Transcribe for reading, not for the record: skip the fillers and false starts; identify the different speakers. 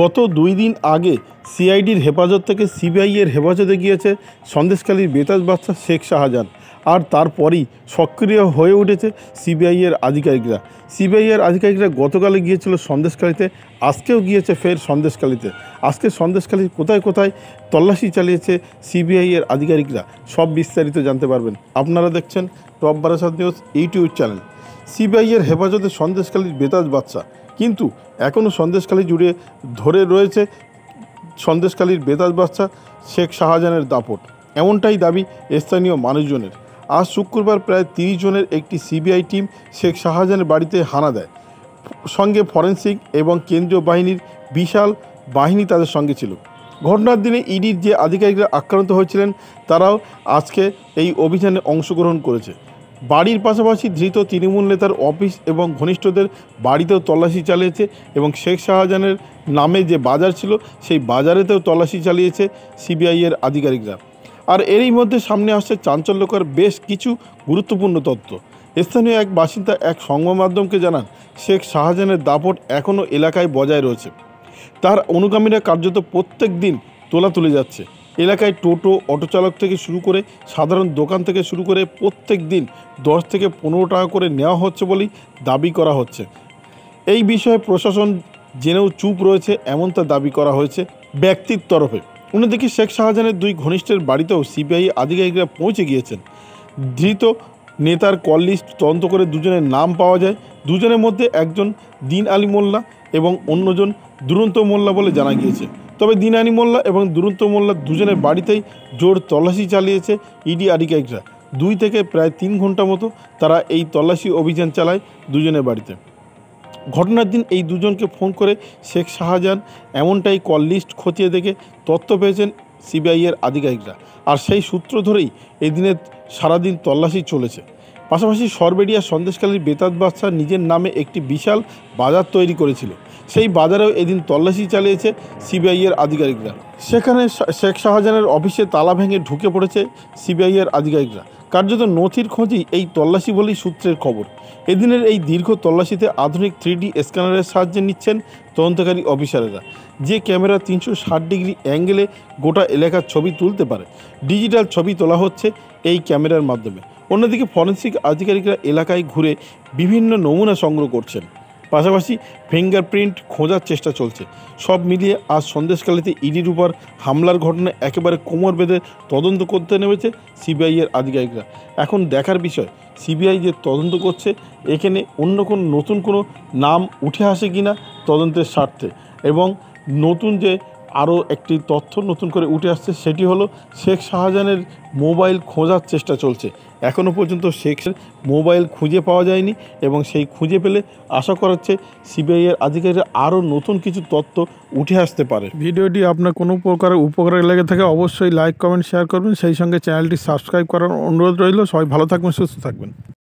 Speaker 1: গত 2 দিন আগে সিআইডির হেফাজত থেকে সিবিআইয়ের হেফাজতে গিয়েছে সন্দেশখালীর বেতাজ বাদশা শেখ শাহজাহান। আর তারপরই সক্রিয় হয়ে উঠেছে সিবিআইয়ের আধিকারিকরা। গতকালে গিয়েছিল সন্দেশখালীতে, আজকেও গিয়েছে ফের সন্দেশখালীতে। আজকে সন্দেশখালীর কোথায় কোথায় তল্লাশি চালিয়েছে সিবিআইয়ের আধিকারিকরা, সব বিস্তারিত জানতে পারবেন। আপনারা দেখছেন top Barasat news YouTube channel. সিবিআইয়ের হেফাজতে সন্দেশখালীর বেতাজ বাদশা, কিন্তু এখনও সন্দেশখালী জুড়ে ধরে রয়েছে সন্দেশখালীর বেতাজ বাদশা শেখ শাহজাহানের দাপট, এমনটাই দাবি স্থানীয় মানুষজনের। আজ শুক্রবার প্রায় 30 জনের একটি সিবিআই টিম শেখ শাহজাহানের বাড়িতে হানা দেয়। সঙ্গে ফরেন্সিক এবং কেন্দ্রীয় বাহিনীর বিশাল বাহিনী তাদের সঙ্গে ছিল। ঘটনার দিনে ইডির যে আধিকারিকরা আক্রান্ত হয়েছিলেন তারাও আজকে এই অভিযানে অংশগ্রহণ করেছে। বাড়ির পাশাপাশি ধৃত তৃণমূল নেতার অফিস এবং ঘনিষ্ঠদের বাড়িতেও তল্লাশি চালিয়েছে এবং শেখ শাহজাহানের নামে যে বাজার ছিল সেই বাজারেতেও তল্লাশি চালিয়েছে সিবিআইয়ের আধিকারিকরা। আর এরই মধ্যে সামনে আসছে চাঞ্চল্যকর বেশ কিছু গুরুত্বপূর্ণ তথ্য। স্থানীয় এক বাসিন্দা এক সংবাদ মাধ্যমকে জানান, শেখ শাহজাহানের দাপট এখনও এলাকায় বজায় রয়েছে। তার অনুগামীরা কার্যত প্রত্যেক দিন তোলা তুলে যাচ্ছে। এলাকায় টোটো, অটো চালক থেকে শুরু করে সাধারণ দোকান থেকে শুরু করে প্রত্যেক দিন 10 থেকে 15 টাকা করে নেওয়া হচ্ছে বলেই দাবি করা হচ্ছে। এই বিষয়ে প্রশাসন জেনেও চুপ রয়েছে, এমনটা দাবি করা হয়েছে ব্যক্তির তরফে। অন্যদিকে শেখ শাহজাহানের 2 ঘনিষ্ঠের বাড়িতেও সিবিআই আধিকারিকরা পৌঁছে গিয়েছেন। ধৃত নেতার কল লিস্ট তদন্ত করে 2 জনের নাম পাওয়া যায়। 2 জনের মধ্যে একজন দিন আলী মোল্লা এবং অন্যজন দুরন্ত মোল্লা বলে জানা গিয়েছে। তবে দিন আলী মোল্লা এবং দুরন্ত মোল্লা 2 জনের বাড়িতেই জোর তল্লাশি চালিয়েছে ইডি আধিকারিকরা। 2 থেকে প্রায় 3 ঘন্টা মতো তারা এই তল্লাশি অভিযান চালায় 2 জনের বাড়িতে। ঘটনার দিন এই 2 জনকে ফোন করে শেখ শাহজাহান এমনটাই কল লিস্ট খতিয়ে দেখে তথ্য পেয়েছেন সিবিআইয়ের আধিকারিকরা। আর সেই সূত্র ধরেই এই দিনের সারাদিন তল্লাশি চলেছে। পাশাপাশি সরবেরিয়া সন্দেশখালীর বেতাজ বাদশা নিজের নামে একটি বিশাল বাজার তৈরি করেছিল, সেই বাজারেও এদিন তল্লাশি চালিয়েছে সিবিআইয়ের আধিকারিকরা। সেখানে শেখ শাহজাহানের অফিসে তালা ভেঙে ঢুকে পড়েছে সিবিআইয়ের আধিকারিকরা। কার্যত নথির খোঁজই এই তল্লাশি বলেই সূত্রের খবর। এদিনের এই দীর্ঘ তল্লাশিতে আধুনিক 3D স্ক্যানারের সাহায্যে নিচ্ছেন তদন্তকারী অফিসারেরা, যে ক্যামেরা 360 ডিগ্রি অ্যাঙ্গেলে গোটা এলাকার ছবি তুলতে পারে। ডিজিটাল ছবি তোলা হচ্ছে এই ক্যামেরার মাধ্যমে। অন্যদিকে ফরেন্সিক আধিকারিকরা এলাকায় ঘুরে বিভিন্ন নমুনা সংগ্রহ করছেন, পাশাপাশি ফিঙ্গারপ্রিন্ট খোঁজার চেষ্টা চলছে। সব মিলিয়ে আজ সন্দেশখালীতে ইডির উপর হামলার ঘটনায় একেবারে কোমর বেঁধে তদন্ত করতে নেমেছে সিবিআইয়ের আধিকারিকরা। এখন দেখার বিষয় সিবিআই যে তদন্ত করছে এখানে অন্য কোনো নতুন কোনো নাম উঠে আসে কিনা তদন্তের স্বার্থে। এবং নতুন যে আরও একটি তথ্য নতুন করে উঠে আসছে সেটি হলো শেখ শাহজাহানের মোবাইল খোঁজার চেষ্টা চলছে। এখনও পর্যন্ত শেখের মোবাইল খুঁজে পাওয়া যায়নি এবং সেই খুঁজে পেলে আশা করা হচ্ছে সিবিআইয়ের আধিকারিকরা আরও নতুন কিছু তথ্য উঠে আসতে পারে। ভিডিওটি আপনার কোনো প্রকারের উপকারে লেগে থাকে অবশ্যই লাইক, কমেন্ট, শেয়ার করবেন। সেই সঙ্গে চ্যানেলটি সাবস্ক্রাইব করার অনুরোধ রইল। সবাই ভালো থাকবেন, সুস্থ থাকবেন।